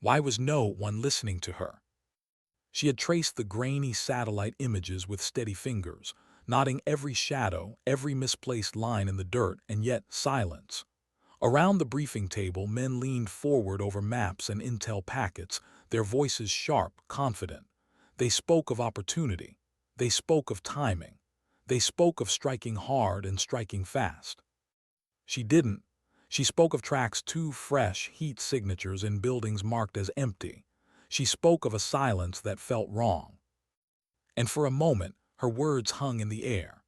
Why was no one listening to her? She had traced the grainy satellite images with steady fingers, noting every shadow, every misplaced line in the dirt, and yet silence. Around the briefing table, men leaned forward over maps and intel packets, their voices sharp, confident. They spoke of opportunity. They spoke of timing. They spoke of striking hard and striking fast. She didn't. She spoke of tracks too fresh, heat signatures in buildings marked as empty. She spoke of a silence that felt wrong. And for a moment, her words hung in the air.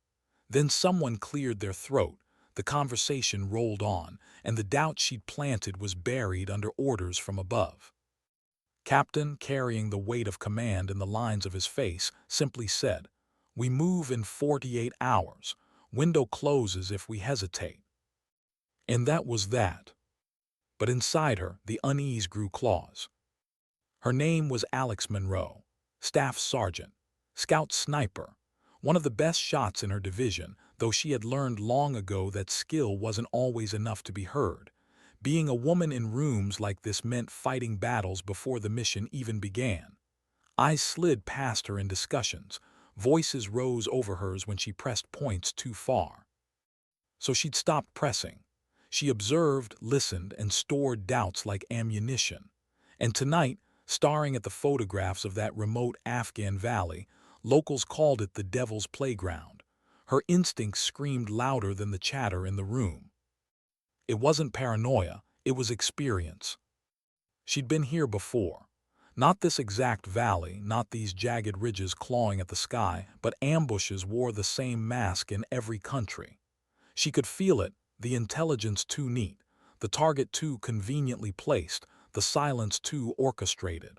Then someone cleared their throat, the conversation rolled on, and the doubt she'd planted was buried under orders from above. Captain, carrying the weight of command in the lines of his face, simply said, "We move in 48 hours. Window closes if we hesitate." And that was that. But inside her, the unease grew claws. Her name was Alex Monroe, staff sergeant, scout sniper, one of the best shots in her division, though she had learned long ago that skill wasn't always enough to be heard. Being a woman in rooms like this meant fighting battles before the mission even began. Eyes slid past her in discussions, voices rose over hers when she pressed points too far. So she'd stopped pressing. She observed, listened, and stored doubts like ammunition. And tonight, staring at the photographs of that remote Afghan valley, locals called it the Devil's Playground. Her instincts screamed louder than the chatter in the room. It wasn't paranoia, it was experience. She'd been here before. Not this exact valley, not these jagged ridges clawing at the sky, but ambushes wore the same mask in every country. She could feel it, the intelligence too neat, the target too conveniently placed, the silence too orchestrated.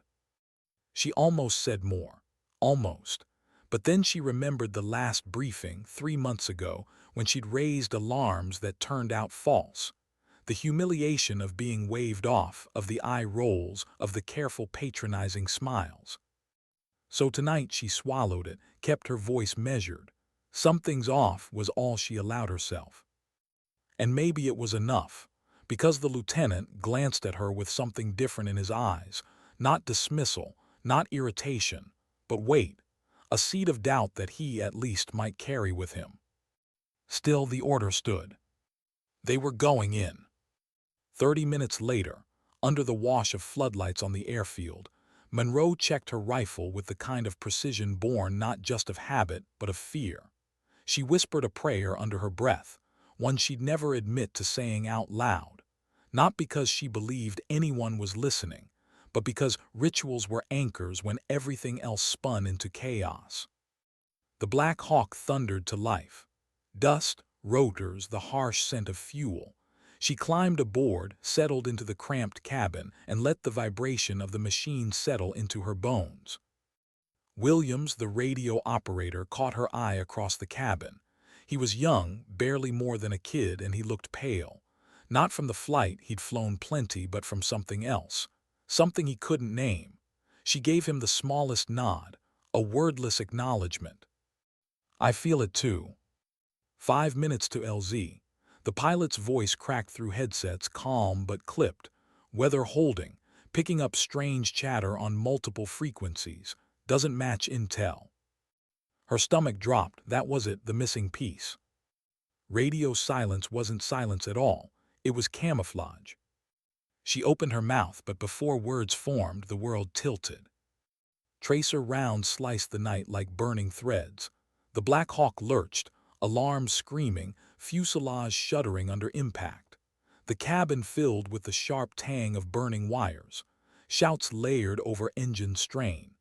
She almost said more. Almost. But then she remembered the last briefing 3 months ago when she'd raised alarms that turned out false. The humiliation of being waved off, of the eye rolls, of the careful patronizing smiles. So tonight she swallowed it, kept her voice measured. Something's off was all she allowed herself. And maybe it was enough, because the lieutenant glanced at her with something different in his eyes, not dismissal, not irritation, but weight, a seed of doubt that he at least might carry with him. Still the order stood. They were going in. 30 minutes later, under the wash of floodlights on the airfield, Monroe checked her rifle with the kind of precision born not just of habit but of fear. She whispered a prayer under her breath, one she'd never admit to saying out loud, not because she believed anyone was listening, but because rituals were anchors when everything else spun into chaos. The Black Hawk thundered to life. Dust, rotors, the harsh scent of fuel. She climbed aboard, settled into the cramped cabin, and let the vibration of the machine settle into her bones. Williams, the radio operator, caught her eye across the cabin. He was young, barely more than a kid, and he looked pale. Not from the flight, he'd flown plenty, but from something else. Something he couldn't name. She gave him the smallest nod, a wordless acknowledgement. "I feel it too." 5 minutes to LZ. The pilot's voice cracked through headsets, calm but clipped, weather holding, picking up strange chatter on multiple frequencies. Doesn't match intel. Her stomach dropped, that was it, the missing piece. Radio silence wasn't silence at all, it was camouflage. She opened her mouth, but before words formed, the world tilted. Tracer rounds sliced the night like burning threads. The Black Hawk lurched, alarms screaming, fuselage shuddering under impact. The cabin filled with the sharp tang of burning wires, shouts layered over engine strain.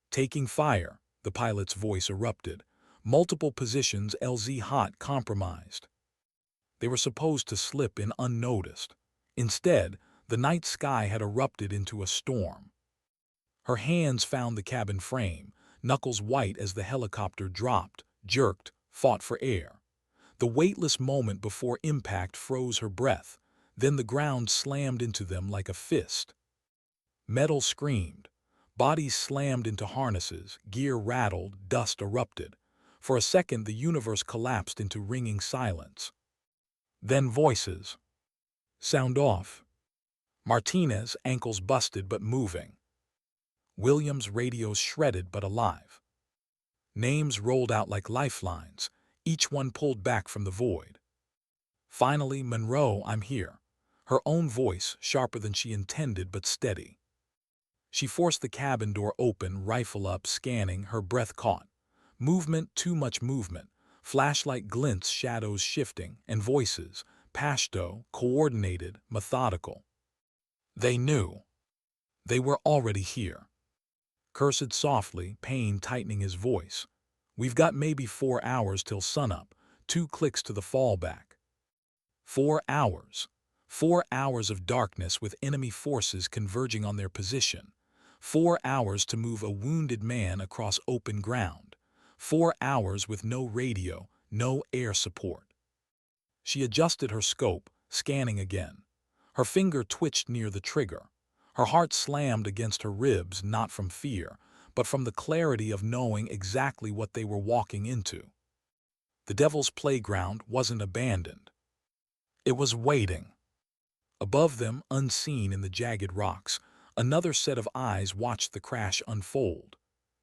"Taking fire," the pilot's voice erupted. "Multiple positions, LZ hot, compromised." They were supposed to slip in unnoticed. Instead, the night sky had erupted into a storm. Her hands found the cabin frame, knuckles white as the helicopter dropped, jerked, fought for air. The weightless moment before impact froze her breath, then the ground slammed into them like a fist. Metal screamed. Bodies slammed into harnesses, gear rattled, dust erupted. For a second, the universe collapsed into ringing silence. Then voices. "Sound off." Martinez, ankles busted but moving. Williams, radios shredded but alive. Names rolled out like lifelines, each one pulled back from the void. Finally, Monroe, I'm here. Her own voice, sharper than she intended but steady. She forced the cabin door open, rifle up, scanning, her breath caught. Movement, too much movement. Flashlight glints, shadows shifting, and voices, Pashto, coordinated, methodical. They knew. They were already here. Cursed softly, pain tightening his voice. We've got maybe 4 hours till sunup, 2 clicks to the fallback. 4 hours. 4 hours of darkness with enemy forces converging on their position. 4 hours to move a wounded man across open ground. 4 hours with no radio, no air support. She adjusted her scope, scanning again. Her finger twitched near the trigger. Her heart slammed against her ribs, not from fear, but from the clarity of knowing exactly what they were walking into. The Devil's Playground wasn't abandoned. It was waiting. Above them, unseen in the jagged rocks, another set of eyes watched the crash unfold.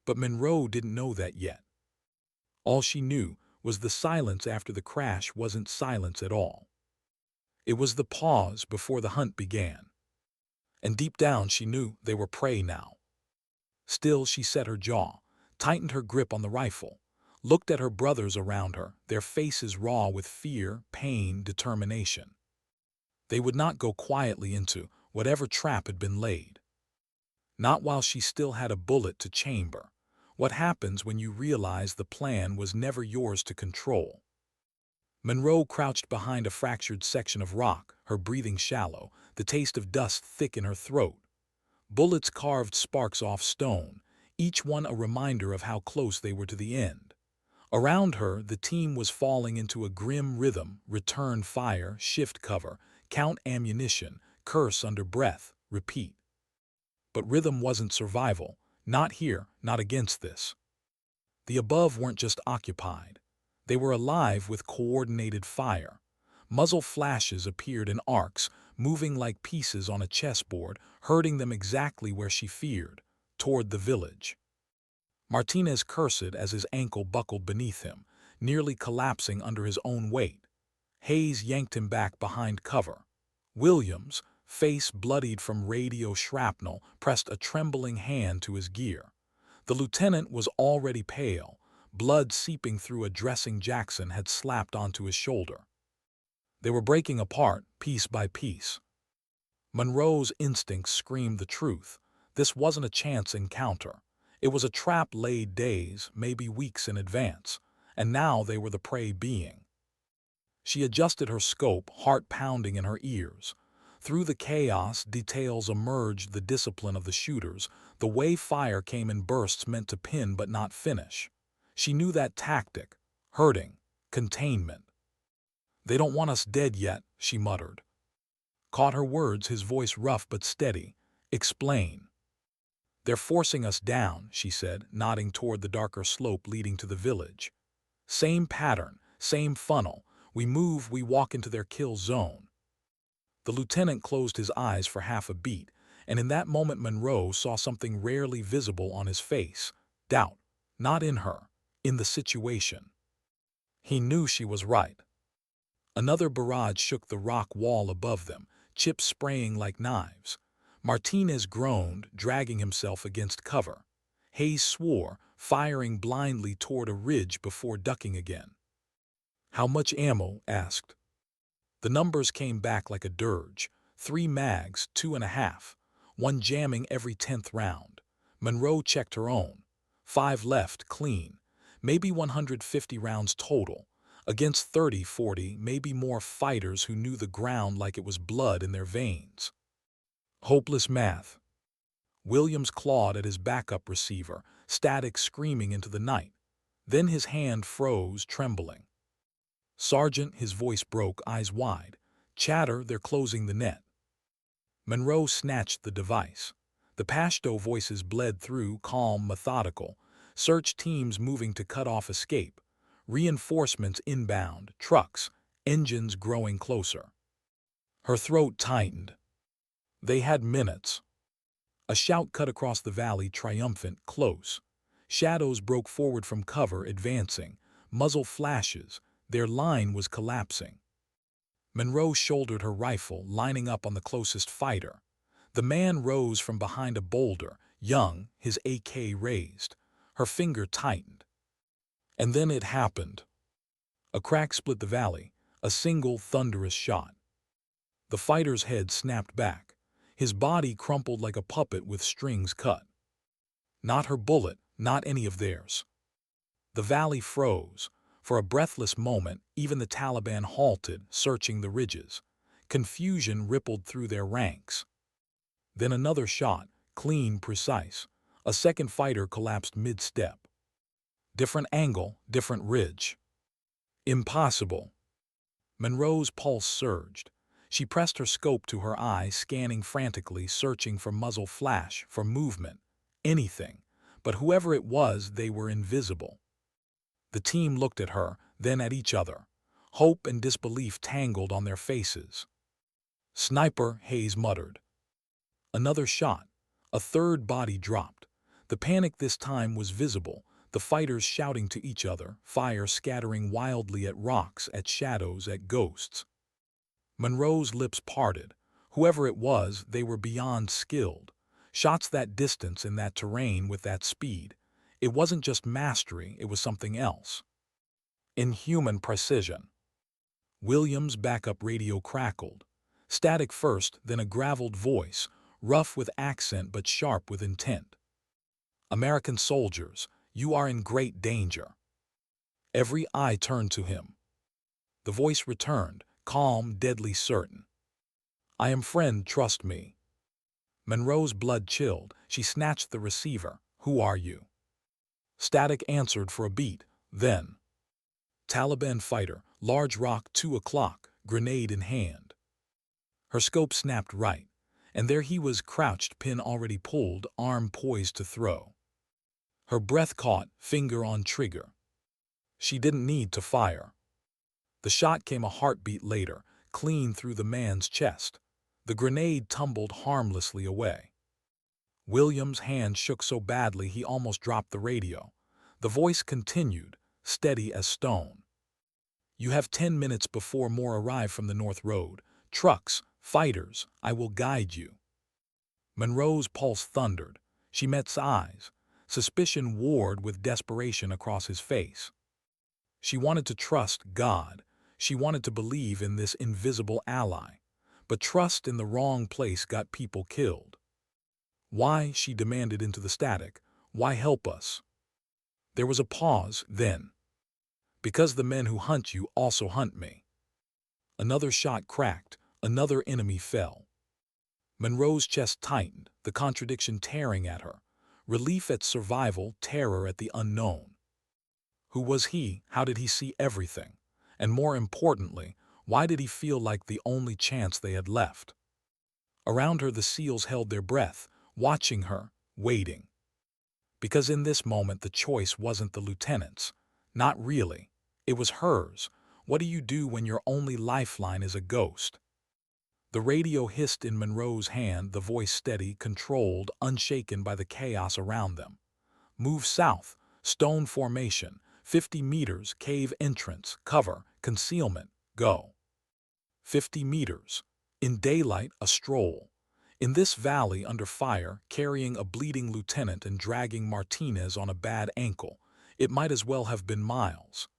But Monroe didn't know that yet. All she knew was the silence after the crash wasn't silence at all. It was the pause before the hunt began. And deep down she knew they were prey now. Still, she set her jaw, tightened her grip on the rifle, looked at her brothers around her, their faces raw with fear, pain, determination. They would not go quietly into whatever trap had been laid. Not while she still had a bullet to chamber. What happens when you realize the plan was never yours to control? Monroe crouched behind a fractured section of rock, her breathing shallow, the taste of dust thick in her throat. Bullets carved sparks off stone, each one a reminder of how close they were to the end. Around her, the team was falling into a grim rhythm: return fire, shift cover, count ammunition, curse under breath, repeat. But rhythm wasn't survival, not here, not against this. The above weren't just occupied. They were alive with coordinated fire. Muzzle flashes appeared in arcs, moving like pieces on a chessboard, hurting them exactly where she feared, toward the village. Martinez cursed as his ankle buckled beneath him, nearly collapsing under his own weight. Hayes yanked him back behind cover. Williams, face bloodied from radio shrapnel, pressed a trembling hand to his gear. The lieutenant was already pale. Blood seeping through a dressing Jackson had slapped onto his shoulder. They were breaking apart, piece by piece. Monroe's instincts screamed the truth. This wasn't a chance encounter. It was a trap laid days, maybe weeks in advance, and now they were the prey being. She adjusted her scope, heart pounding in her ears. Through the chaos, details emerged: the discipline of the shooters, the way fire came in bursts meant to pin but not finish. She knew that tactic: hurting, containment. They don't want us dead yet, she muttered. Caught her words, his voice rough but steady. Explain. They're forcing us down, she said, nodding toward the darker slope leading to the village. Same pattern, same funnel. We move, we walk into their kill zone. The lieutenant closed his eyes for half a beat, and in that moment Monroe saw something rarely visible on his face: doubt, not in her, in the situation. He knew she was right. Another barrage shook the rock wall above them, chips spraying like knives. Martinez groaned, dragging himself against cover. Hayes swore, firing blindly toward a ridge before ducking again. How much ammo? Asked. The numbers came back like a dirge. 3 mags, 2.5. One jamming every 10th round. Monroe checked her own. 5 left, clean. Maybe 150 rounds total. Against 30, 40, maybe more fighters who knew the ground like it was blood in their veins. Hopeless math. Williams clawed at his backup receiver, static screaming into the night. Then his hand froze, trembling. Sergeant, his voice broke, eyes wide. Chatter, they're closing the net. Monroe snatched the device. The Pashto voices bled through, calm, methodical. Search teams moving to cut off escape. Reinforcements inbound, trucks, engines growing closer. Her throat tightened. They had minutes. A shout cut across the valley, triumphant, close. Shadows broke forward from cover, advancing. Muzzle flashes. Their line was collapsing. Monroe shouldered her rifle, lining up on the closest fighter. The man rose from behind a boulder, young, his AK raised. Her finger tightened. And then it happened. A crack split the valley, a single thunderous shot. The fighter's head snapped back. His body crumpled like a puppet with strings cut. Not her bullet, not any of theirs. The valley froze. For a breathless moment, even the Taliban halted, searching the ridges. Confusion rippled through their ranks. Then another shot, clean, precise. A second fighter collapsed mid-step. Different angle, different ridge. Impossible. Monroe's pulse surged. She pressed her scope to her eye, scanning frantically, searching for muzzle flash, for movement. Anything. But whoever it was, they were invisible. The team looked at her, then at each other. Hope and disbelief tangled on their faces. "Sniper," Hayes muttered. Another shot. A third body dropped. The panic this time was visible, the fighters shouting to each other, fire scattering wildly at rocks, at shadows, at ghosts. Monroe's lips parted. Whoever it was, they were beyond skilled. Shots that distance in that terrain with that speed. It wasn't just mastery, it was something else. Inhuman precision. Williams' backup radio crackled. Static first, then a graveled voice, rough with accent but sharp with intent. "American soldiers, you are in great danger." Every eye turned to him. The voice returned, calm, deadly certain. "I am friend, trust me." Monroe's blood chilled. She snatched the receiver. "Who are you?" Static answered for a beat, then. "Taliban fighter, large rock, 2 o'clock, grenade in hand." Her scope snapped right, and there he was, crouched, pin already pulled, arm poised to throw. Her breath caught, finger on trigger. She didn't need to fire. The shot came a heartbeat later, clean through the man's chest. The grenade tumbled harmlessly away. Williams' hand shook so badly he almost dropped the radio. The voice continued, steady as stone. "You have 10 minutes before more arrive from the North Road. Trucks, fighters, I will guide you." Monroe's pulse thundered. She met's eyes. Suspicion warred with desperation across his face. She wanted to trust God. She wanted to believe in this invisible ally. But trust in the wrong place got people killed. "Why," she demanded into the static, "why help us?" There was a pause, then. "Because the men who hunt you also hunt me." Another shot cracked. Another enemy fell. Monroe's chest tightened, the contradiction tearing at her. Relief at survival, terror at the unknown. Who was he? How did he see everything? And more importantly, why did he feel like the only chance they had left? Around her the SEALs held their breath, watching her, waiting. Because in this moment the choice wasn't the lieutenant's. Not really. It was hers. What do you do when your only lifeline is a ghost? The radio hissed in Monroe's hand, the voice steady, controlled, unshaken by the chaos around them. "Move south. Stone formation. 50 meters, cave entrance, cover, concealment, go." 50 meters. In daylight, a stroll. In this valley under fire, carrying a bleeding lieutenant and dragging Martinez on a bad ankle, it might as well have been miles.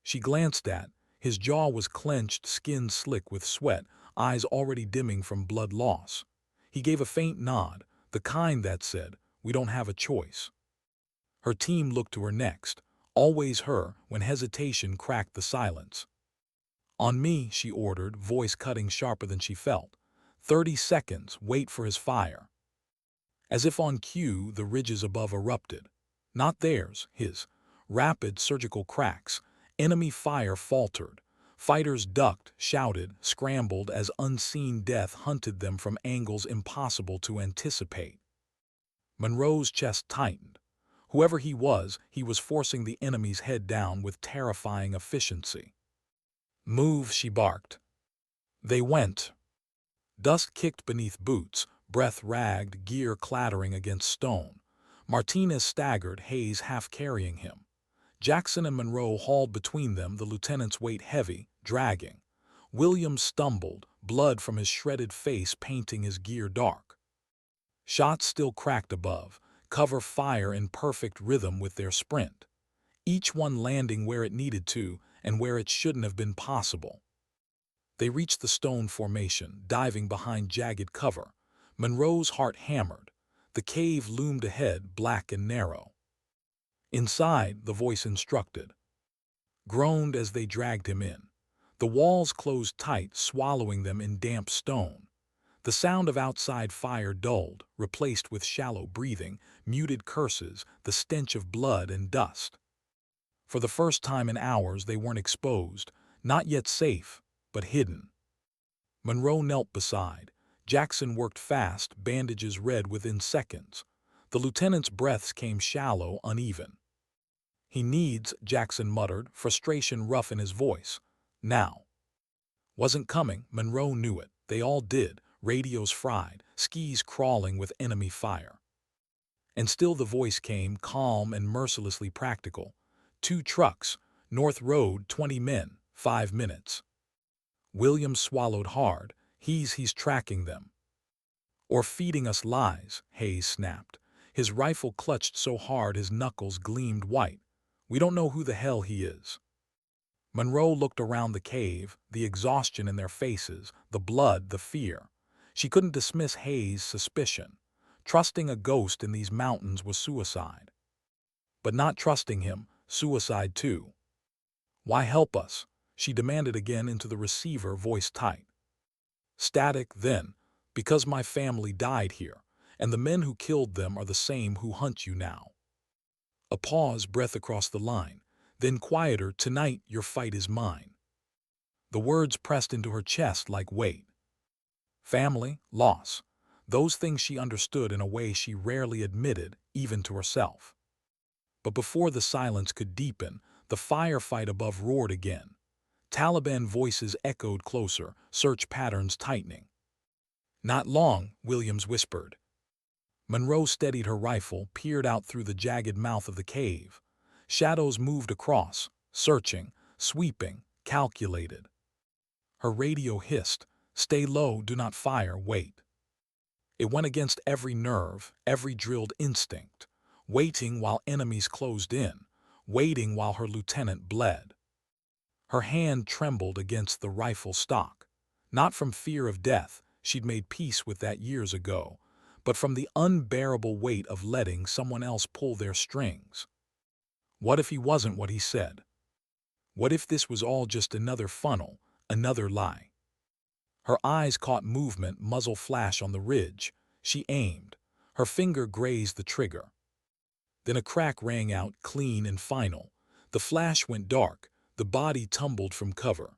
She glanced at. His jaw was clenched, skin slick with sweat, eyes already dimming from blood loss. He gave a faint nod, the kind that said, "We don't have a choice." Her team looked to her next. Always her, when hesitation cracked the silence. "On me," she ordered, voice cutting sharper than she felt. 30 seconds, wait for his fire. As if on cue, the ridges above erupted. Not theirs, his. Rapid surgical cracks. Enemy fire faltered. Fighters ducked, shouted, scrambled as unseen death hunted them from angles impossible to anticipate. Monroe's chest tightened. Whoever he was forcing the enemy's head down with terrifying efficiency. "Move," she barked. They went. Dust kicked beneath boots, breath ragged, gear clattering against stone. Martinez staggered, Hayes half carrying him. Jackson and Monroe hauled between them, the lieutenant's weight heavy, dragging. Williams stumbled, blood from his shredded face painting his gear dark. Shots still cracked above, cover fire in perfect rhythm with their sprint. Each one landing where it needed to and where it shouldn't have been possible. They reached the stone formation, diving behind jagged cover. Monroe's heart hammered. The cave loomed ahead, black and narrow. Inside, the voice instructed. Groaned as they dragged him in. The walls closed tight, swallowing them in damp stone. The sound of outside fire dulled, replaced with shallow breathing, muted curses, the stench of blood and dust. For the first time in hours they weren't exposed, not yet safe, but hidden. Monroe knelt beside. Jackson worked fast, bandages red within seconds. The lieutenant's breaths came shallow, uneven. He needs, Jackson muttered, frustration rough in his voice. Now. Wasn't coming, Monroe knew it. They all did, radios fried, skis crawling with enemy fire. And still the voice came, calm and mercilessly practical. 2 trucks, North Road, 20 men, 5 minutes. Williams swallowed hard. He's tracking them. Or feeding us lies, Hayes snapped. His rifle clutched so hard his knuckles gleamed white. We don't know who the hell he is. Monroe looked around the cave, the exhaustion in their faces, the blood, the fear. She couldn't dismiss Hayes' suspicion. Trusting a ghost in these mountains was suicide. But not trusting him, suicide too. Why help us? She demanded again into the receiver, voice tight. Static then, because my family died here, and the men who killed them are the same who hunt you now. A pause, breath across the line. Then quieter, tonight your fight is mine. The words pressed into her chest like weight. Family, loss. Those things she understood in a way she rarely admitted, even to herself. But before the silence could deepen, the firefight above roared again. Taliban voices echoed closer, search patterns tightening. Not long, Williams whispered. Monroe steadied her rifle, peered out through the jagged mouth of the cave. Shadows moved across, searching, sweeping, calculated. Her radio hissed, stay low, do not fire, wait. It went against every nerve, every drilled instinct, waiting while enemies closed in, waiting while her lieutenant bled. Her hand trembled against the rifle stock, not from fear of death, she'd made peace with that years ago, but from the unbearable weight of letting someone else pull their strings. What if he wasn't what he said? What if this was all just another funnel, another lie? Her eyes caught movement, muzzle flash on the ridge. She aimed. Her finger grazed the trigger. Then a crack rang out, clean and final. The flash went dark. The body tumbled from cover.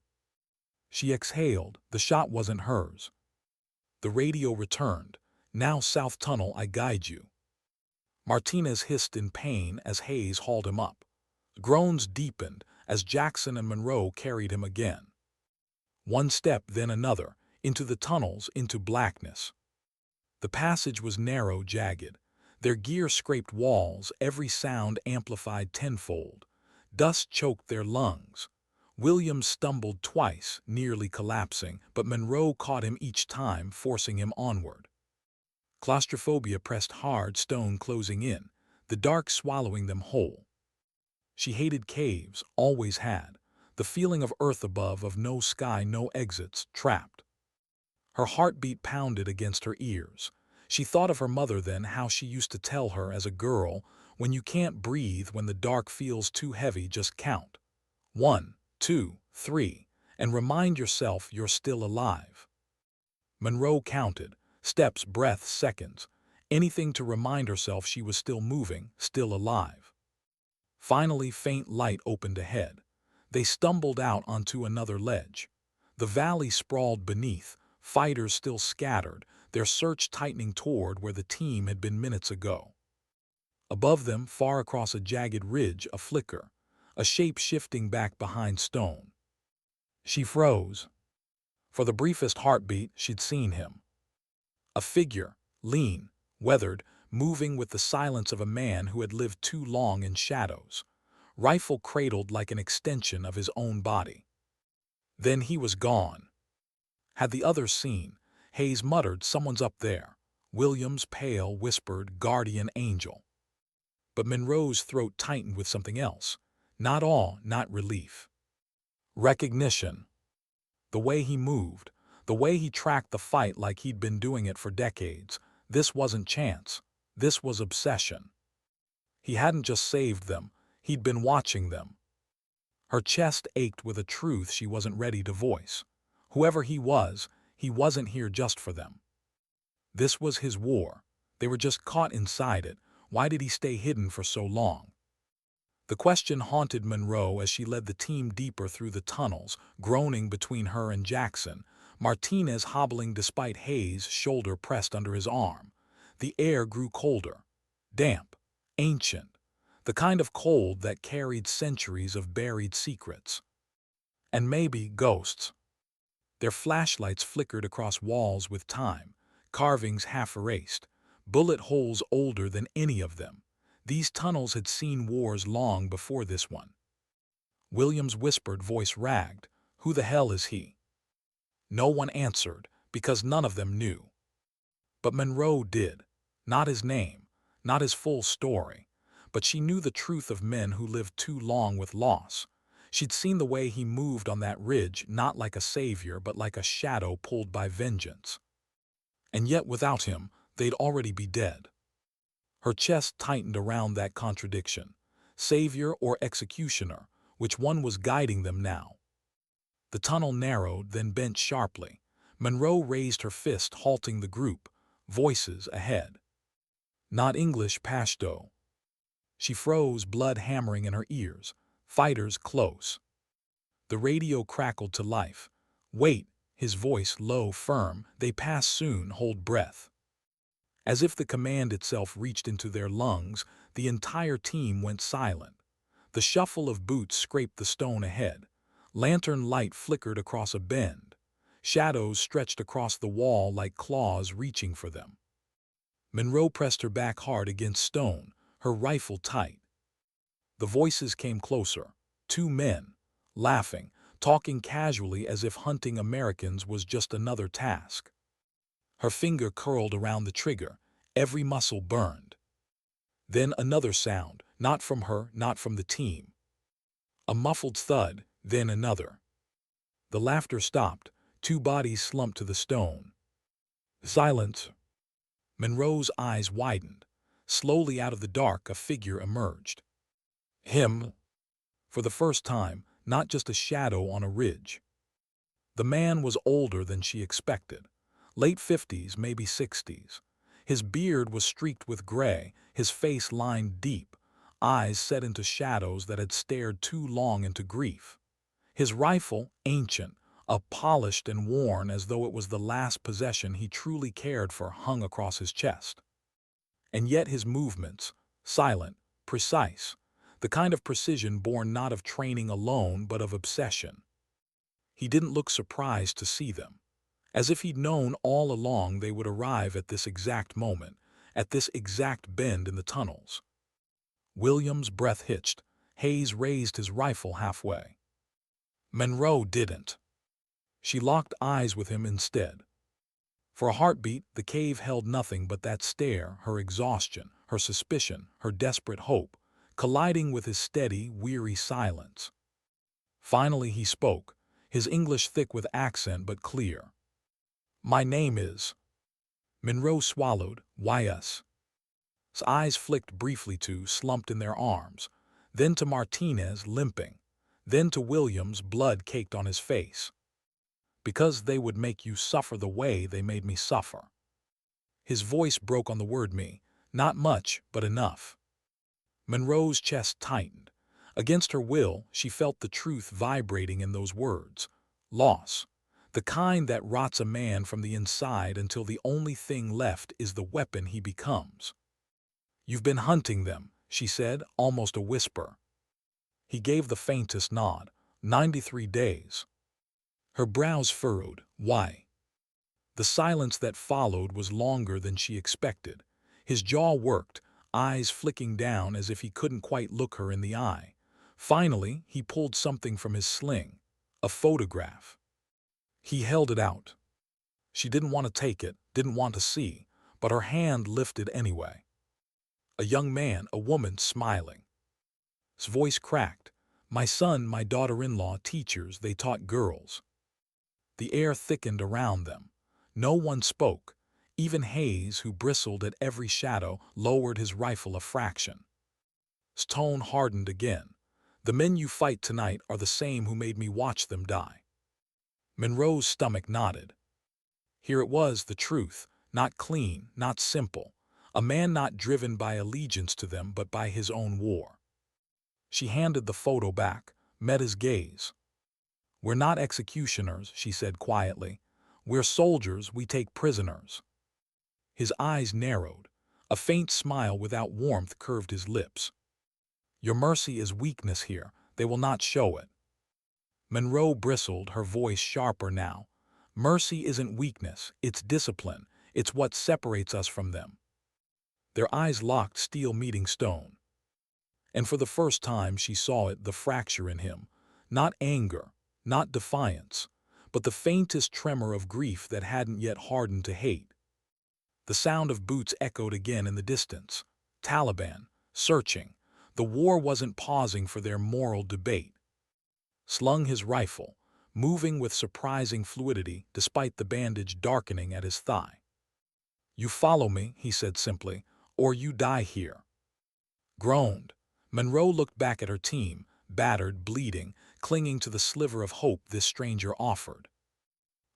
She exhaled. The shot wasn't hers. The radio returned. Now South Tunnel, I guide you. Martinez hissed in pain as Hayes hauled him up. Groans deepened as Jackson and Monroe carried him again. One step, then another, into the tunnels, into blackness. The passage was narrow, jagged. Their gear scraped walls, every sound amplified tenfold. Dust choked their lungs. Williams stumbled twice, nearly collapsing, but Monroe caught him each time, forcing him onward. Claustrophobia pressed hard, stone closing in, the dark swallowing them whole. She hated caves, always had, the feeling of earth above, of no sky, no exits, trapped. Her heartbeat pounded against her ears. She thought of her mother then, how she used to tell her as a girl, when you can't breathe, when the dark feels too heavy, just count. 1, 2, 3, and remind yourself you're still alive. Monroe counted, steps, breaths, seconds, anything to remind herself she was still moving, still alive. Finally, faint light opened ahead. They stumbled out onto another ledge. The valley sprawled beneath, fighters still scattered, their search tightening toward where the team had been minutes ago. Above them, far across a jagged ridge, a flicker, a shape shifting back behind stone. She froze. For the briefest heartbeat, she'd seen him. A figure, lean, weathered, moving with the silence of a man who had lived too long in shadows, rifle cradled like an extension of his own body. Then he was gone. Had the others seen? Hayes muttered, "Someone's up there." Williams, pale, whispered, "Guardian angel." But Monroe's throat tightened with something else. Not awe, not relief. Recognition. The way he moved, the way he tracked the fight like he'd been doing it for decades. This wasn't chance. This was obsession. He hadn't just saved them, he'd been watching them. Her chest ached with a truth she wasn't ready to voice. Whoever he wasn't here just for them. This was his war. They were just caught inside it. Why did he stay hidden for so long? The question haunted Monroe as she led the team deeper through the tunnels, groaning between her and Jackson, Martinez hobbling despite Hayes' shoulder pressed under his arm. The air grew colder, damp, ancient, the kind of cold that carried centuries of buried secrets. And maybe ghosts. Their flashlights flickered across walls with time, carvings half erased, bullet holes older than any of them. These tunnels had seen wars long before this one. Williams' whispered voice ragged, "Who the hell is he?" No one answered, because none of them knew. But Monroe did. Not his name, not his full story, but she knew the truth of men who lived too long with loss. She'd seen the way he moved on that ridge, not like a savior, but like a shadow pulled by vengeance. And yet without him, they'd already be dead. Her chest tightened around that contradiction. Savior or executioner, which one was guiding them now? The tunnel narrowed, then bent sharply. Monroe raised her fist, halting the group. Voices ahead. Not English, Pashto. She froze, blood hammering in her ears. Fighters close. The radio crackled to life. "Wait," his voice low, firm. "They pass soon, hold breath." As if the command itself reached into their lungs, the entire team went silent. The shuffle of boots scraped the stone ahead. Lantern light flickered across a bend. Shadows stretched across the wall like claws reaching for them. Monroe pressed her back hard against stone, her rifle tight. The voices came closer. Two men, laughing, talking casually as if hunting Americans was just another task. Her finger curled around the trigger, every muscle burned. Then another sound, not from her, not from the team. A muffled thud, then another. The laughter stopped, two bodies slumped to the stone. Silence. Monroe's eyes widened. Slowly out of the dark, a figure emerged. Him. For the first time, not just a shadow on a ridge. The man was older than she expected. Late 50s, maybe 60s. His beard was streaked with gray, his face lined deep, eyes set into shadows that had stared too long into grief. His rifle, ancient, polished and worn as though it was the last possession he truly cared for, hung across his chest. And yet his movements, silent, precise, the kind of precision born not of training alone but of obsession. He didn't look surprised to see them. As if he'd known all along they would arrive at this exact moment, at this exact bend in the tunnels. Williams' breath hitched. Hayes raised his rifle halfway. Monroe didn't. She locked eyes with him instead. For a heartbeat, the cave held nothing but that stare, her exhaustion, her suspicion, her desperate hope, colliding with his steady, weary silence. Finally he spoke, his English thick with accent but clear. "My name is—" Monroe swallowed. "Why us?" His eyes flicked briefly to, slumped in their arms, then to Martinez, limping, then to Williams, blood caked on his face. "Because they would make you suffer the way they made me suffer." His voice broke on the word "me." Not much, but enough. Monroe's chest tightened. Against her will, she felt the truth vibrating in those words. Loss. The kind that rots a man from the inside until the only thing left is the weapon he becomes. "You've been hunting them," she said, almost a whisper. He gave the faintest nod. 93 days. Her brows furrowed. Why? The silence that followed was longer than she expected. His jaw worked, eyes flicking down as if he couldn't quite look her in the eye. Finally, he pulled something from his sling. A photograph. He held it out. She didn't want to take it, didn't want to see, but her hand lifted anyway. A young man, a woman, smiling. His voice cracked. My son, my daughter-in-law, teachers, they taught girls. The air thickened around them. No one spoke. Even Hayes, who bristled at every shadow, lowered his rifle a fraction. His tone hardened again. The men you fight tonight are the same who made me watch them die. Monroe's stomach nodded. Here it was, the truth, not clean, not simple. A man not driven by allegiance to them but by his own war. She handed the photo back, met his gaze. We're not executioners, she said quietly. We're soldiers, we take prisoners. His eyes narrowed. A faint smile without warmth curved his lips. Your mercy is weakness here. They will not show it. Monroe bristled, her voice sharper now. Mercy isn't weakness, it's discipline. It's what separates us from them. Their eyes locked, steel meeting stone. And for the first time she saw it, the fracture in him. Not anger, not defiance, but the faintest tremor of grief that hadn't yet hardened to hate. The sound of boots echoed again in the distance. Taliban, searching. The war wasn't pausing for their moral debate. Slung his rifle, moving with surprising fluidity despite the bandage darkening at his thigh. You follow me, he said simply, or you die here. Groaned. Monroe looked back at her team, battered, bleeding, clinging to the sliver of hope this stranger offered.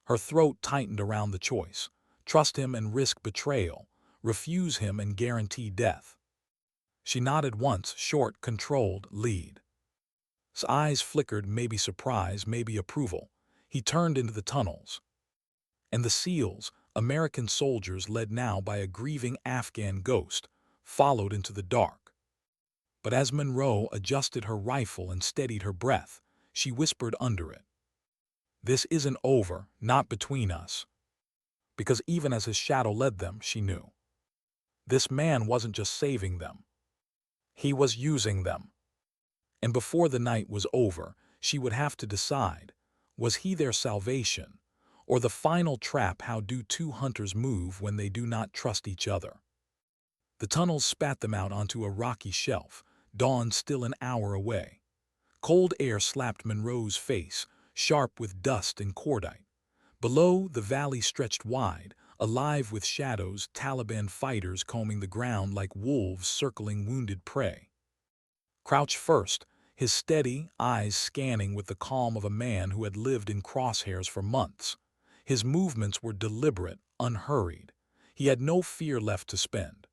Her throat tightened around the choice. Trust him and risk betrayal. Refuse him and guarantee death. She nodded once, short, controlled, lead. His eyes flickered, maybe surprise, maybe approval. He turned into the tunnels. And the SEALs, American soldiers led now by a grieving Afghan ghost, followed into the dark. But as Monroe adjusted her rifle and steadied her breath, she whispered under it. This isn't over, not between us. Because even as his shadow led them, she knew. This man wasn't just saving them. He was using them. And before the night was over, she would have to decide, was he their salvation, or the final trap? How do two hunters move when they do not trust each other? The tunnels spat them out onto a rocky shelf, dawn still an hour away. Cold air slapped Monroe's face, sharp with dust and cordite. Below, the valley stretched wide, alive with shadows, Taliban fighters combing the ground like wolves circling wounded prey. Crouched first, his steady eyes scanning with the calm of a man who had lived in crosshairs for months. His movements were deliberate, unhurried. He had no fear left to spend.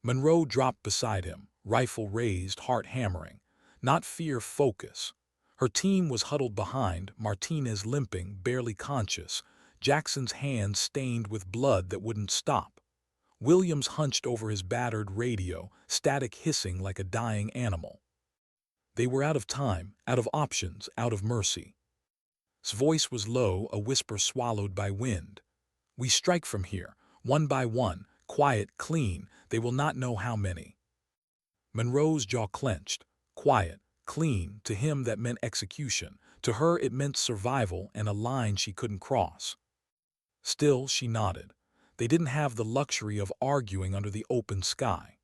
Monroe dropped beside him, rifle raised, heart hammering. Not fear, focus. Her team was huddled behind, Martinez limping, barely conscious, Jackson's hands stained with blood that wouldn't stop. Williams hunched over his battered radio, static hissing like a dying animal. They were out of time, out of options, out of mercy. His voice was low, a whisper swallowed by wind. We strike from here, one by one, quiet, clean, they will not know how many. Monroe's jaw clenched. Quiet, clean, to him that meant execution. To her it meant survival and a line she couldn't cross. Still, she nodded. They didn't have the luxury of arguing under the open sky.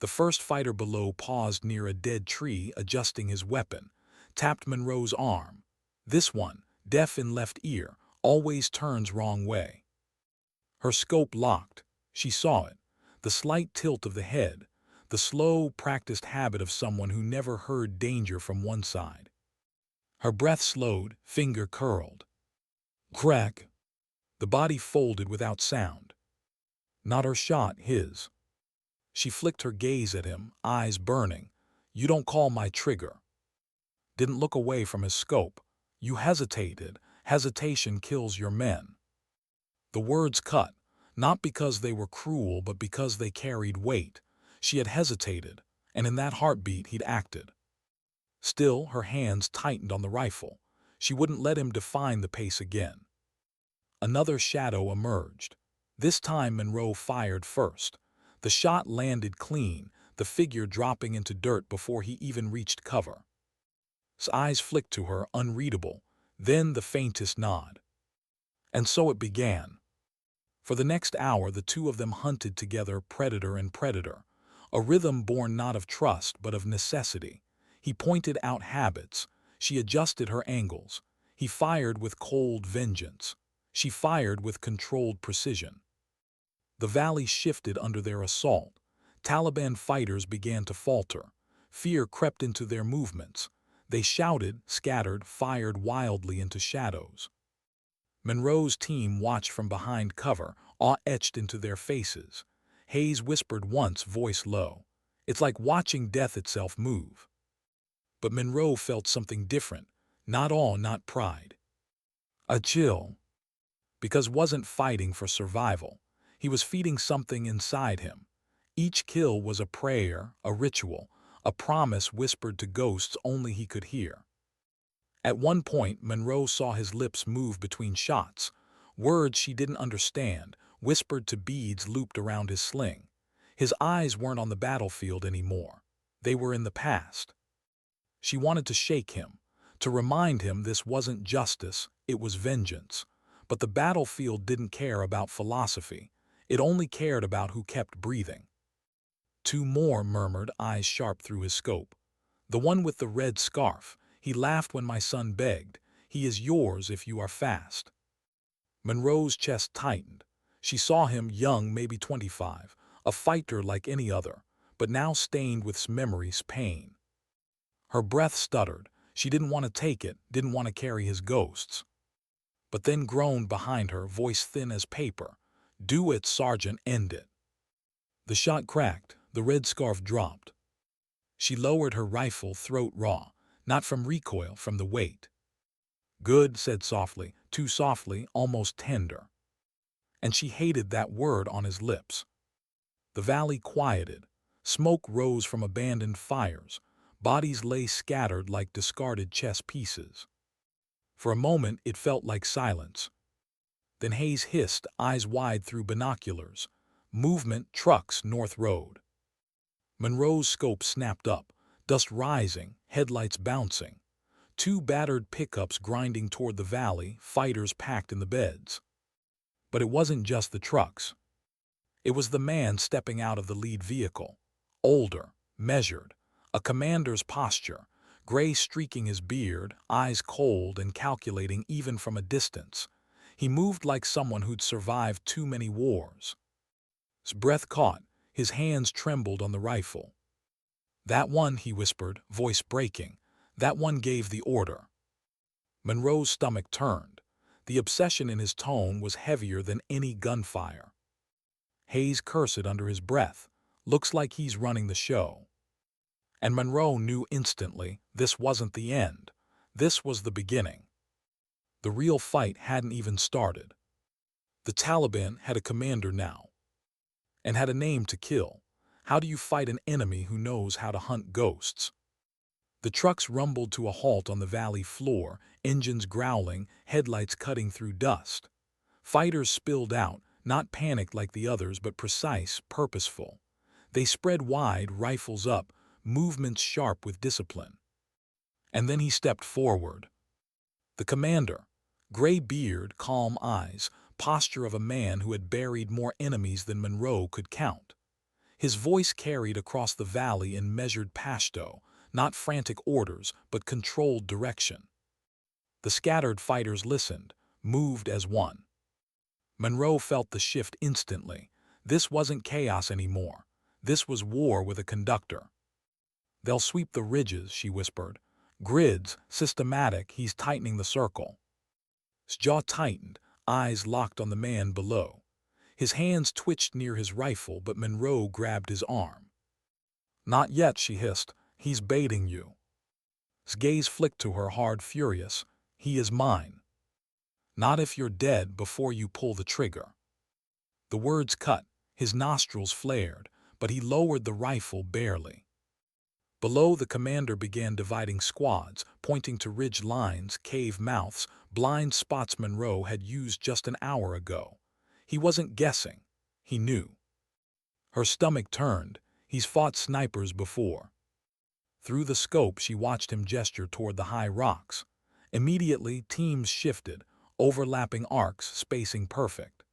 The first fighter below paused near a dead tree, adjusting his weapon, tapped Monroe's arm. This one, deaf in left ear, always turns wrong way. Her scope locked. She saw it. The slight tilt of the head, the slow, practiced habit of someone who never heard danger from one side. Her breath slowed, finger curled. Crack. The body folded without sound. Not her shot, his. She flicked her gaze at him, eyes burning. You don't call my trigger. Didn't look away from his scope. You hesitated. Hesitation kills your men. The words cut, not because they were cruel, but because they carried weight. She had hesitated, and in that heartbeat he'd acted. Still, her hands tightened on the rifle. She wouldn't let him define the pace again. Another shadow emerged. This time Monroe fired first. The shot landed clean, the figure dropping into dirt before he even reached cover. His eyes flicked to her, unreadable, then the faintest nod. And so it began. For the next hour the two of them hunted together, predator and predator, a rhythm born not of trust but of necessity. He pointed out habits. She adjusted her angles. He fired with cold vengeance. She fired with controlled precision. The valley shifted under their assault. Taliban fighters began to falter. Fear crept into their movements. They shouted, scattered, fired wildly into shadows. Monroe's team watched from behind cover, awe etched into their faces. Hayes whispered once, voice low, "It's like watching death itself move." But Monroe felt something different. Not awe, not pride. A chill. Because wasn't fighting for survival. He was feeding something inside him. Each kill was a prayer, a ritual, a promise whispered to ghosts only he could hear. At one point, Monroe saw his lips move between shots, words she didn't understand, whispered to beads looped around his sling. His eyes weren't on the battlefield anymore. They were in the past. She wanted to shake him, to remind him this wasn't justice, it was vengeance. But the battlefield didn't care about philosophy. It only cared about who kept breathing. Two more, murmured, eyes sharp through his scope. The one with the red scarf. He laughed when my son begged. He is yours if you are fast. Monroe's chest tightened. She saw him, young, maybe 25, a fighter like any other, but now stained with memory's pain. Her breath stuttered. She didn't want to take it, didn't want to carry his ghosts. But then groaned behind her, voice thin as paper. "Do it, Sergeant, end it." The shot cracked, the red scarf dropped. She lowered her rifle, throat raw, not from recoil, from the weight. "Good," said softly, too softly, almost tender. And she hated that word on his lips. The valley quieted. Smoke rose from abandoned fires. Bodies lay scattered like discarded chess pieces. For a moment it felt like silence. Then Hayes hissed, eyes wide through binoculars. "Movement, trucks, North Road." Monroe's scope snapped up, dust rising, headlights bouncing. Two battered pickups grinding toward the valley, fighters packed in the beds. But it wasn't just the trucks. It was the man stepping out of the lead vehicle. Older, measured, a commander's posture, gray streaking his beard, eyes cold and calculating even from a distance. He moved like someone who'd survived too many wars. His breath caught, his hands trembled on the rifle. "That one," he whispered, voice breaking. "That one gave the order." Monroe's stomach turned. The obsession in his tone was heavier than any gunfire. Hayes cursed under his breath. "Looks like he's running the show." And Monroe knew instantly this wasn't the end. This was the beginning. The real fight hadn't even started. The Taliban had a commander now. And had a name to kill. How do you fight an enemy who knows how to hunt ghosts? The trucks rumbled to a halt on the valley floor, engines growling, headlights cutting through dust. Fighters spilled out, not panicked like the others, but precise, purposeful. They spread wide, rifles up, movements sharp with discipline. And then he stepped forward. The commander, gray beard, calm eyes, posture of a man who had buried more enemies than Monroe could count. His voice carried across the valley in measured Pashto, not frantic orders, but controlled direction. The scattered fighters listened, moved as one. Monroe felt the shift instantly. This wasn't chaos anymore. This was war with a conductor. "They'll sweep the ridges," she whispered. "Grids, systematic, he's tightening the circle." His jaw tightened, eyes locked on the man below. His hands twitched near his rifle, but Monroe grabbed his arm. "Not yet," she hissed. "He's baiting you." His gaze flicked to her, hard, furious. "He is mine. Not if you're dead before you pull the trigger." The words cut, his nostrils flared, but he lowered the rifle barely. Below, the commander began dividing squads, pointing to ridge lines, cave mouths, blind spots Monroe had used just an hour ago. He wasn't guessing. He knew. Her stomach turned. He's fought snipers before. Through the scope, she watched him gesture toward the high rocks. Immediately, teams shifted, overlapping arcs, spacing perfect.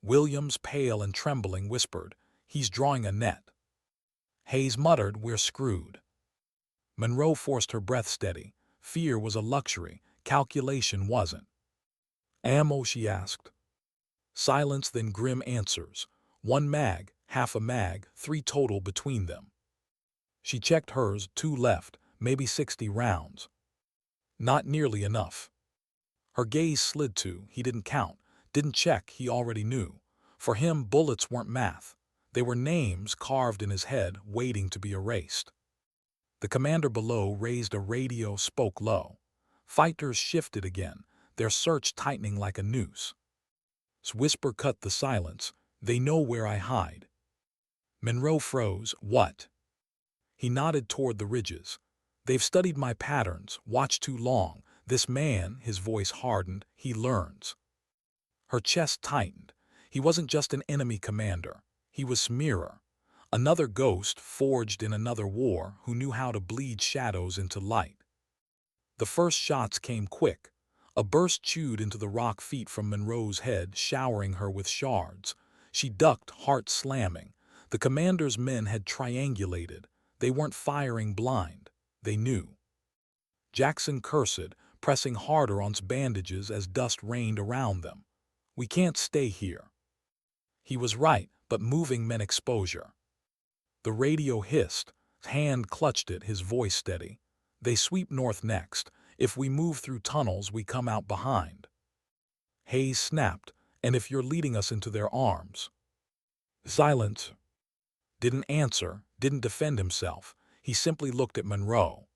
Williams, pale and trembling, whispered, "He's drawing a net." Hayes muttered, "We're screwed." Monroe forced her breath steady. Fear was a luxury. Calculation wasn't. "Ammo?" she asked. Silence, then grim answers. 1 mag, half a mag, 3 total between them. She checked hers, 2 left, maybe 60 rounds. Not nearly enough. Her gaze slid to, he didn't count, didn't check, he already knew. For him, bullets weren't math. They were names carved in his head, waiting to be erased. The commander below raised a radio, spoke low. Fighters shifted again, their search tightening like a noose. His whisper cut the silence. "They know where I hide." Monroe froze. "What?" He nodded toward the ridges. "They've studied my patterns, watched too long. This man," his voice hardened, "he learns." Her chest tightened. He wasn't just an enemy commander. He was Smearer, another ghost forged in another war who knew how to bleed shadows into light. The first shots came quick. A burst chewed into the rock feet from Monroe's head, showering her with shards. She ducked, heart slamming. The commander's men had triangulated. They weren't firing blind. They knew. Jackson cursed, pressing harder on bandages as dust rained around them. "We can't stay here." He was right, but moving meant exposure. The radio hissed. His hand clutched it, his voice steady. "They sweep north next. If we move through tunnels, we come out behind." Hayes snapped, "And if you're leading us into their arms?" Silence. Didn't answer, didn't defend himself. He simply looked at Monroe.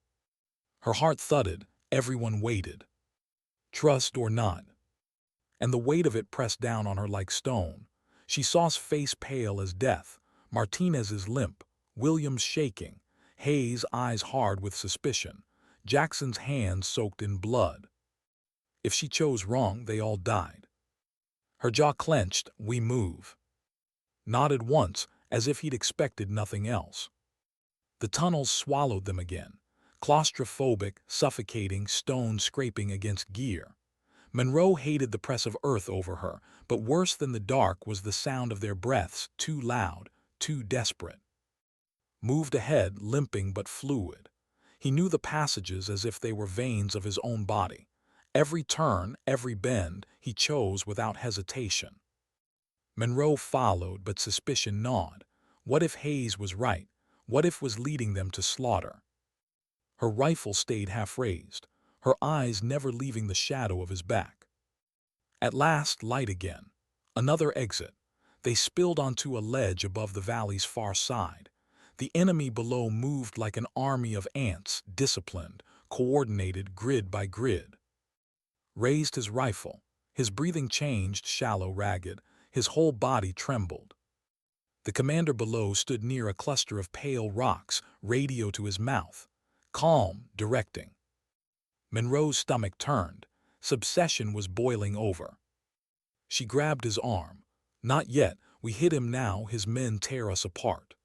Her heart thudded. Everyone waited. Trust or not. And the weight of it pressed down on her like stone. She saw his face pale as death, Martinez's limp, Williams shaking, Hayes' eyes hard with suspicion, Jackson's hands soaked in blood. If she chose wrong, they all died. Her jaw clenched. "We move." Nodded once, as if he'd expected nothing else. The tunnels swallowed them again. Claustrophobic, suffocating, stone scraping against gear. Monroe hated the press of earth over her, but worse than the dark was the sound of their breaths, too loud, too desperate. Moved ahead, limping but fluid. He knew the passages as if they were veins of his own body. Every turn, every bend, he chose without hesitation. Monroe followed, but suspicion gnawed. What if Hayes was right? What if was leading them to slaughter? Her rifle stayed half-raised, her eyes never leaving the shadow of his back. At last, light again. Another exit. They spilled onto a ledge above the valley's far side. The enemy below moved like an army of ants, disciplined, coordinated grid by grid. Raised his rifle. His breathing changed, shallow, ragged. His whole body trembled. The commander below stood near a cluster of pale rocks, radio to his mouth. Calm, directing. Monroe's stomach turned. Subsession was boiling over. She grabbed his arm. "Not yet. We hit him now. His men tear us apart."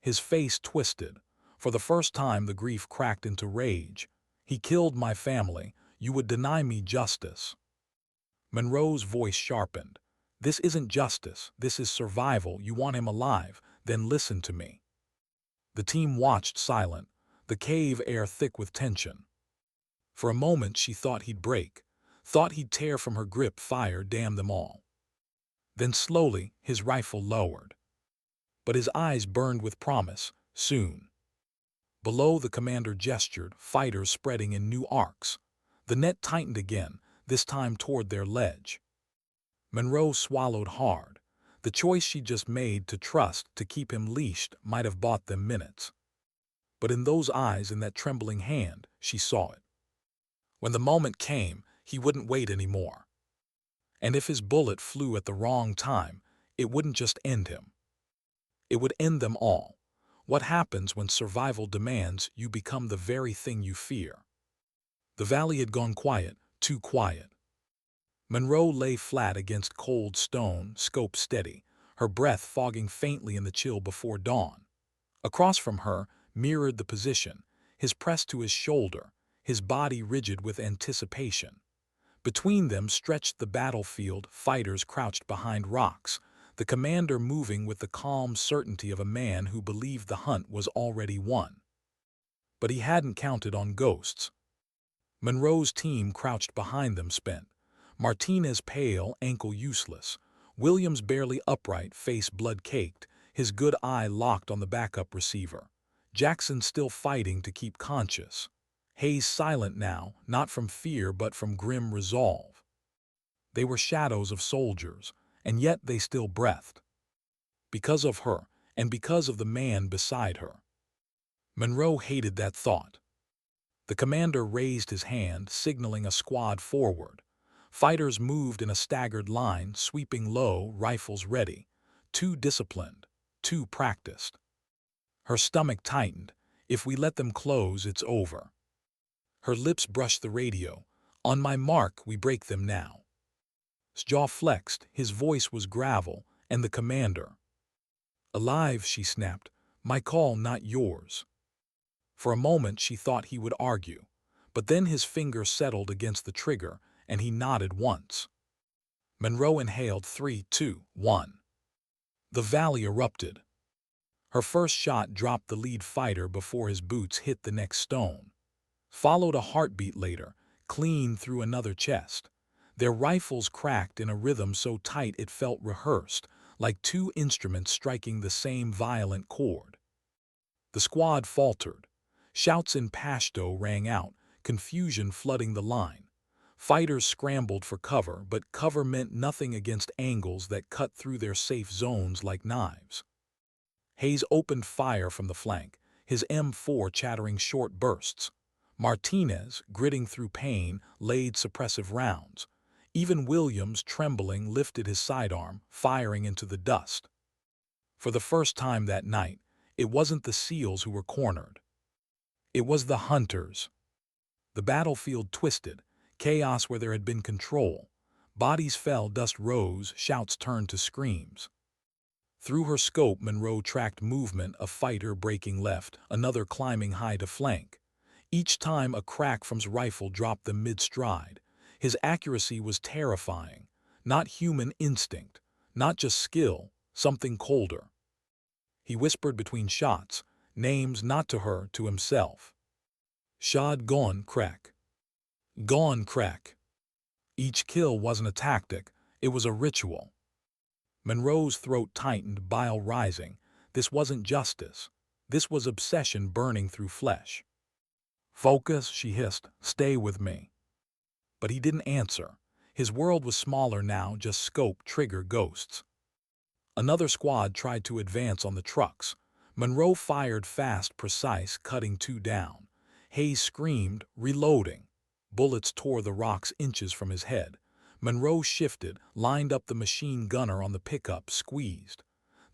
His face twisted. For the first time, the grief cracked into rage. "He killed my family. You would deny me justice." Monroe's voice sharpened. "This isn't justice. This is survival. You want him alive. Then listen to me." The team watched, silent, the cave air thick with tension. For a moment, she thought he'd break, thought he'd tear from her grip, fire, damn them all. Then slowly, his rifle lowered. But his eyes burned with promise. Soon. Below, the commander gestured, fighters spreading in new arcs. The net tightened again, this time toward their ledge. Monroe swallowed hard. The choice she just made to trust, to keep him leashed, might have bought them minutes. But in those eyes, in that trembling hand, she saw it. When the moment came, he wouldn't wait anymore. And if his bullet flew at the wrong time, it wouldn't just end him. It would end them all. What happens when survival demands you become the very thing you fear? The valley had gone quiet, too quiet. Monroe lay flat against cold stone, scope steady, her breath fogging faintly in the chill before dawn. Across from her, mirrored the position, his pressed to his shoulder, his body rigid with anticipation. Between them stretched the battlefield, fighters crouched behind rocks, the commander moving with the calm certainty of a man who believed the hunt was already won. But he hadn't counted on ghosts. Monroe's team crouched behind them spent. Martinez pale, ankle useless. Williams barely upright, face blood-caked, his good eye locked on the backup receiver. Jackson still fighting to keep conscious. Hayes silent now, not from fear but from grim resolve. They were shadows of soldiers, and yet they still breathed. Because of her, and because of the man beside her. Monroe hated that thought. The commander raised his hand, signaling a squad forward. Fighters moved in a staggered line, sweeping low, rifles ready. Too disciplined, too practiced. Her stomach tightened. If we let them close, it's over. Her lips brushed the radio. On my mark, we break them now. His jaw flexed, his voice was gravel, and the commander. Alive, she snapped. My call, not yours. For a moment she thought he would argue, but then his finger settled against the trigger, and he nodded once. Monroe inhaled 3, 2, 1. The valley erupted. Her first shot dropped the lead fighter before his boots hit the next stone. Followed a heartbeat later, clean through another chest. Their rifles cracked in a rhythm so tight it felt rehearsed, like two instruments striking the same violent chord. The squad faltered. Shouts in Pashto rang out, confusion flooding the line. Fighters scrambled for cover, but cover meant nothing against angles that cut through their safe zones like knives. Hayes opened fire from the flank, his M4 chattering short bursts. Martinez, gritting through pain, laid suppressive rounds. Even Williams, trembling, lifted his sidearm, firing into the dust. For the first time that night, it wasn't the SEALs who were cornered. It was the hunters. The battlefield twisted, chaos where there had been control. Bodies fell, dust rose, shouts turned to screams. Through her scope, Monroe tracked movement, a fighter breaking left, another climbing high to flank. Each time a crack from his rifle dropped them mid-stride. His accuracy was terrifying. Not human instinct, not just skill, something colder. He whispered between shots, names not to her, to himself. Shad gone crack. Gone crack. Each kill wasn't a tactic, it was a ritual. Monroe's throat tightened, bile rising. This wasn't justice. This was obsession burning through flesh. Focus, she hissed. Stay with me. But he didn't answer. His world was smaller now, just scope, trigger, ghosts. Another squad tried to advance on the trucks. Monroe fired fast, precise, cutting two down. Hayes screamed, reloading. Bullets tore the rocks inches from his head. Monroe shifted, lined up the machine gunner on the pickup, squeezed.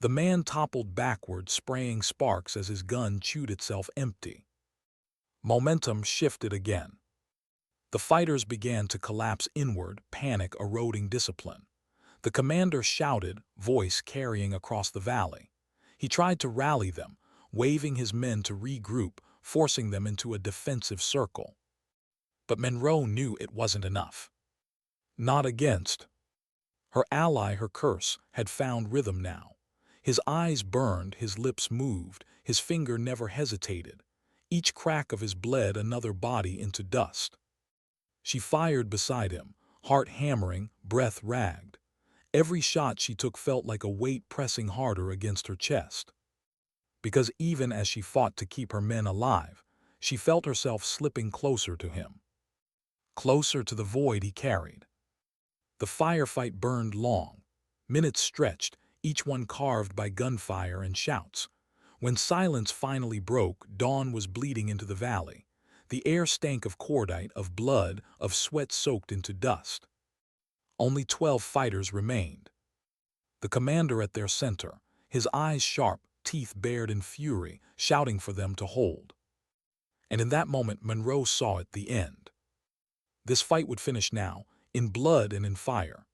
The man toppled backward, spraying sparks as his gun chewed itself empty. Momentum shifted again. The fighters began to collapse inward, panic eroding discipline. The commander shouted, voice carrying across the valley. He tried to rally them, waving his men to regroup, forcing them into a defensive circle. But Monroe knew it wasn't enough. Not against. Her ally, her curse, had found rhythm now. His eyes burned, his lips moved, his finger never hesitated. Each crack of his bled another body into dust. She fired beside him, heart hammering, breath ragged. Every shot she took felt like a weight pressing harder against her chest. Because even as she fought to keep her men alive, she felt herself slipping closer to him. Closer to the void he carried. The firefight burned long. Minutes stretched, each one carved by gunfire and shouts. When silence finally broke, dawn was bleeding into the valley. The air stank of cordite, of blood, of sweat soaked into dust. Only 12 fighters remained. The commander at their center, his eyes sharp, teeth bared in fury, shouting for them to hold. And in that moment, Monroe saw it, the end. This fight would finish now, in blood and in fire.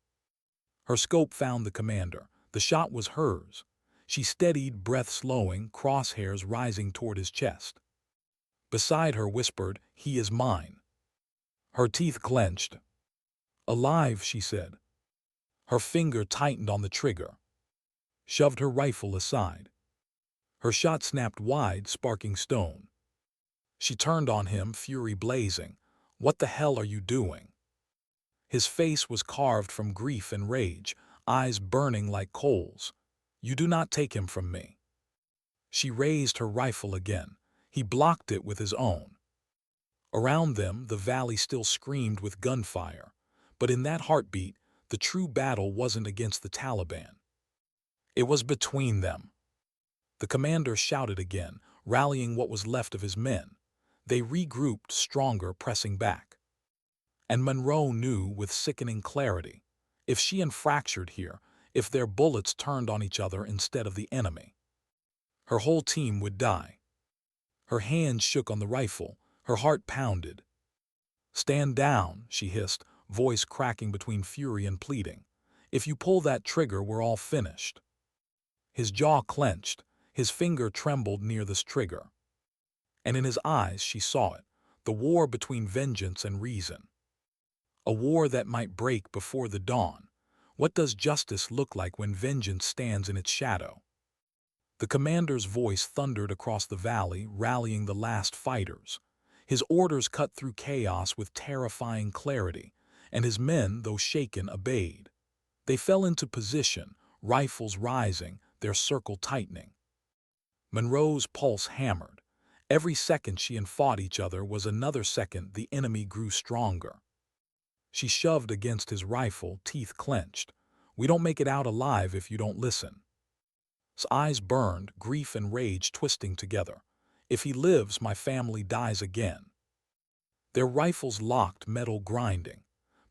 Her scope found the commander. The shot was hers. She steadied, breath slowing, crosshairs rising toward his chest. Beside her whispered, "He is mine." Her teeth clenched. "Alive," she said. Her finger tightened on the trigger. Shoved her rifle aside. Her shot snapped wide, sparking stone. She turned on him, fury blazing. "What the hell are you doing?" His face was carved from grief and rage, eyes burning like coals. "You do not take him from me." She raised her rifle again. He blocked it with his own. Around them, the valley still screamed with gunfire. But in that heartbeat, the true battle wasn't against the Taliban. It was between them. The commander shouted again, rallying what was left of his men. They regrouped, stronger, pressing back. And Monroe knew with sickening clarity, if she and fractured here, if their bullets turned on each other instead of the enemy, her whole team would die. Her hands shook on the rifle, her heart pounded. "Stand down," she hissed, voice cracking between fury and pleading. "If you pull that trigger, we're all finished." His jaw clenched, his finger trembled near this trigger. And in his eyes she saw it, the war between vengeance and reason. A war that might break before the dawn. What does justice look like when vengeance stands in its shadow? The commander's voice thundered across the valley, rallying the last fighters. His orders cut through chaos with terrifying clarity, and his men, though shaken, obeyed. They fell into position, rifles rising, their circle tightening. Monroe's pulse hammered. Every second she and fought each other was another second the enemy grew stronger. She shoved against his rifle, teeth clenched. "We don't make it out alive if you don't listen." His eyes burned, grief and rage twisting together. "If he lives, my family dies again." Their rifles locked, metal grinding.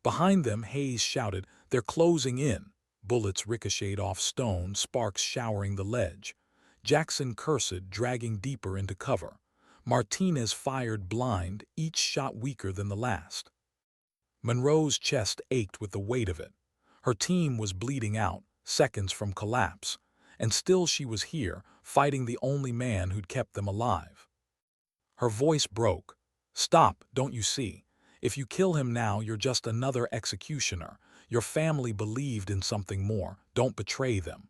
Behind them, Hayes shouted, "They're closing in." Bullets ricocheted off stone, sparks showering the ledge. Jackson cursed, dragging deeper into cover. Martinez fired blind, each shot weaker than the last. Monroe's chest ached with the weight of it. Her team was bleeding out, seconds from collapse. And still she was here, fighting the only man who'd kept them alive. Her voice broke. "Stop, don't you see? If you kill him now, you're just another executioner. Your family believed in something more. Don't betray them."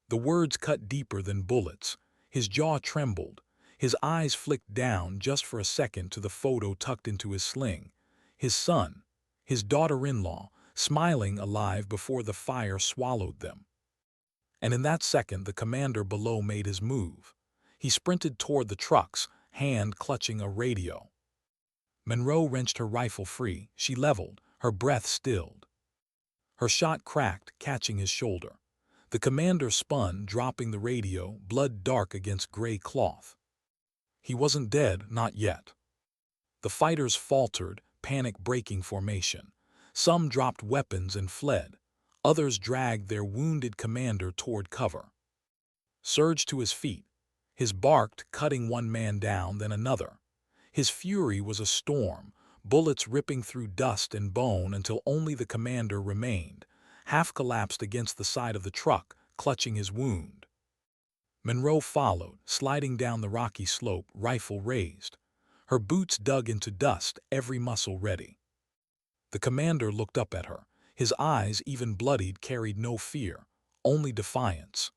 The words cut deeper than bullets. His jaw trembled. His eyes flicked down just for a second to the photo tucked into his sling. His son, his daughter-in-law, smiling alive before the fire swallowed them. And in that second, the commander below made his move. He sprinted toward the trucks, hand clutching a radio. Monroe wrenched her rifle free. She leveled, her breath stilled. Her shot cracked, catching his shoulder. The commander spun, dropping the radio, blood dark against gray cloth. He wasn't dead, not yet. The fighters faltered, panic breaking formation. Some dropped weapons and fled. Others dragged their wounded commander toward cover. Surged to his feet. His barked, cutting one man down, then another. His fury was a storm, bullets ripping through dust and bone until only the commander remained, half collapsed against the side of the truck, clutching his wound. Monroe followed, sliding down the rocky slope, rifle raised. Her boots dug into dust, every muscle ready. The commander looked up at her. His eyes, even bloodied, carried no fear, only defiance.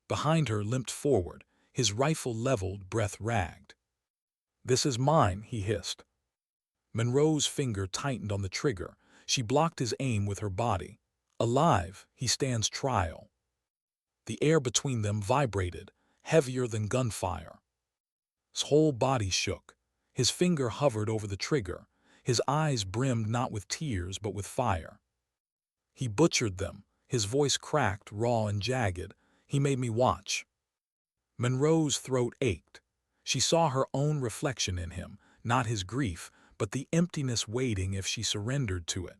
Behind her, limped forward, his rifle leveled, breath ragged. "This is mine," he hissed. Monroe's finger tightened on the trigger. She blocked his aim with her body. "Alive, he stands trial." The air between them vibrated, heavier than gunfire. His whole body shook. His finger hovered over the trigger. His eyes brimmed not with tears but with fire. "He butchered them." His voice cracked, raw and jagged. "He made me watch." Monroe's throat ached. She saw her own reflection in him, not his grief, but the emptiness waiting if she surrendered to it.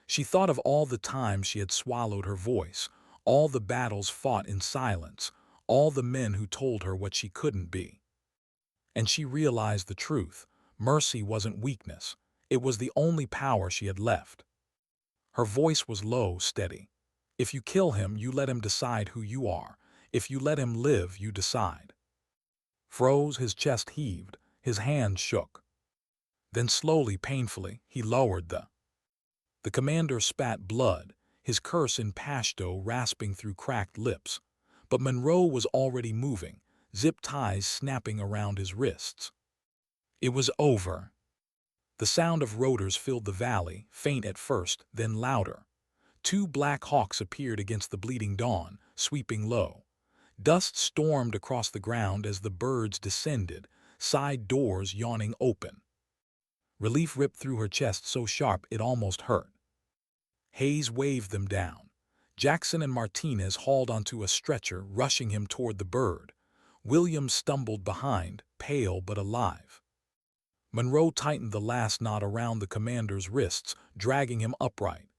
She thought of all the times she had swallowed her voice, all the battles fought in silence, all the men who told her what she couldn't be. And she realized the truth. Mercy wasn't weakness. It was the only power she had left. Her voice was low, steady. If you kill him, you let him decide who you are. If you let him live, you decide. Froze, his chest heaved, his hands shook. Then slowly, painfully, he lowered The commander spat blood, his curse in Pashto rasping through cracked lips. But Monroe was already moving, zip ties snapping around his wrists. It was over. The sound of rotors filled the valley, faint at first, then louder. Two black hawks appeared against the bleeding dawn, sweeping low. Dust stormed across the ground as the birds descended, side doors yawning open. Relief ripped through her chest so sharp it almost hurt. Hayes waved them down. Jackson and Martinez hauled onto a stretcher, rushing him toward the bird. Williams stumbled behind, pale but alive. Monroe tightened the last knot around the commander's wrists, dragging him upright.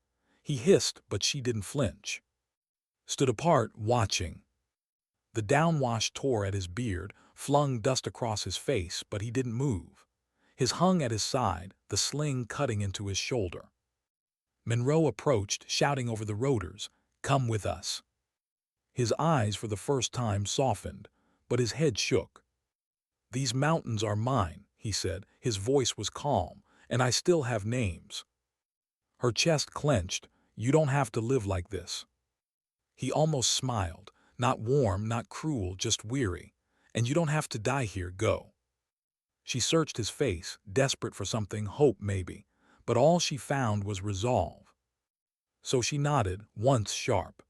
He hissed, but she didn't flinch. Stood apart, watching. The downwash tore at his beard, flung dust across his face, but he didn't move. His hung at his side, the sling cutting into his shoulder. Monroe approached, shouting over the rotors, "Come with us." His eyes for the first time softened, but his head shook. "These mountains are mine," he said. His voice was calm, "and I still have names." Her chest clenched. "You don't have to live like this." He almost smiled, not warm, not cruel, just weary. "And you don't have to die here, go." She searched his face, desperate for something, hope maybe, but all she found was resolve. So she nodded, once sharp.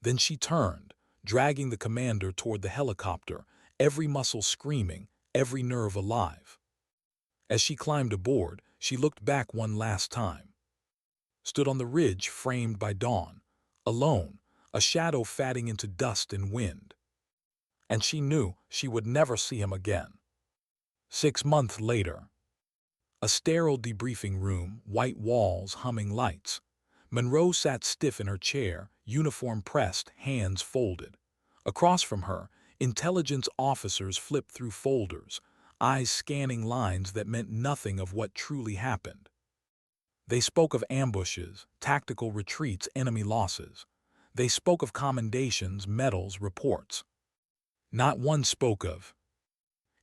Then she turned, dragging the commander toward the helicopter, every muscle screaming, every nerve alive. As she climbed aboard, she looked back one last time. Stood on the ridge framed by dawn, alone, a shadow fading into dust and wind. And she knew she would never see him again. 6 months later. A sterile debriefing room, white walls, humming lights. Monroe sat stiff in her chair, uniform pressed, hands folded. Across from her, intelligence officers flipped through folders, eyes scanning lines that meant nothing of what truly happened. They spoke of ambushes, tactical retreats, enemy losses. They spoke of commendations, medals, reports. Not one spoke of.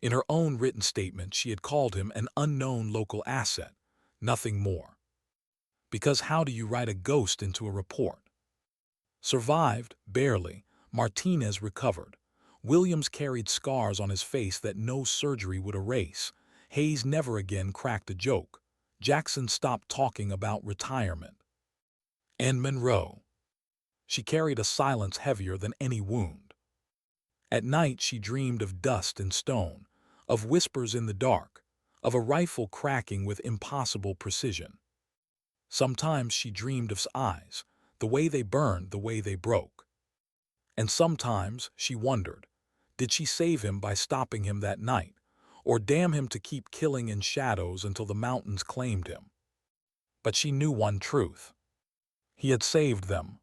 In her own written statement, she had called him an unknown local asset, nothing more. Because how do you write a ghost into a report? Survived, barely. Martinez recovered. Williams carried scars on his face that no surgery would erase. Hayes never again cracked a joke. Jackson stopped talking about retirement. And Monroe. She carried a silence heavier than any wound. At night she dreamed of dust and stone, of whispers in the dark, of a rifle cracking with impossible precision. Sometimes she dreamed of eyes, the way they burned, the way they broke. And sometimes she wondered, did she save him by stopping him that night, or damn him to keep killing in shadows until the mountains claimed him? But she knew one truth. He had saved them.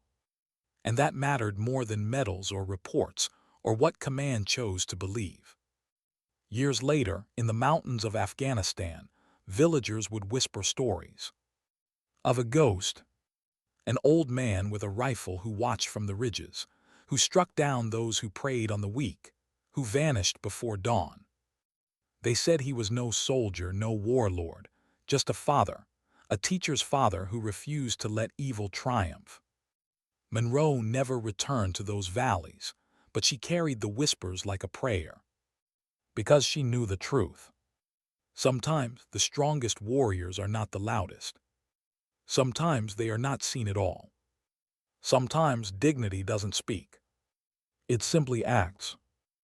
And that mattered more than medals or reports or what command chose to believe. Years later, in the mountains of Afghanistan, villagers would whisper stories of a ghost, an old man with a rifle who watched from the ridges, who struck down those who preyed on the weak, who vanished before dawn. They said he was no soldier, no warlord, just a father, a teacher's father who refused to let evil triumph. Monroe never returned to those valleys, but she carried the whispers like a prayer. Because she knew the truth. Sometimes the strongest warriors are not the loudest. Sometimes they are not seen at all. Sometimes dignity doesn't speak. It simply acts.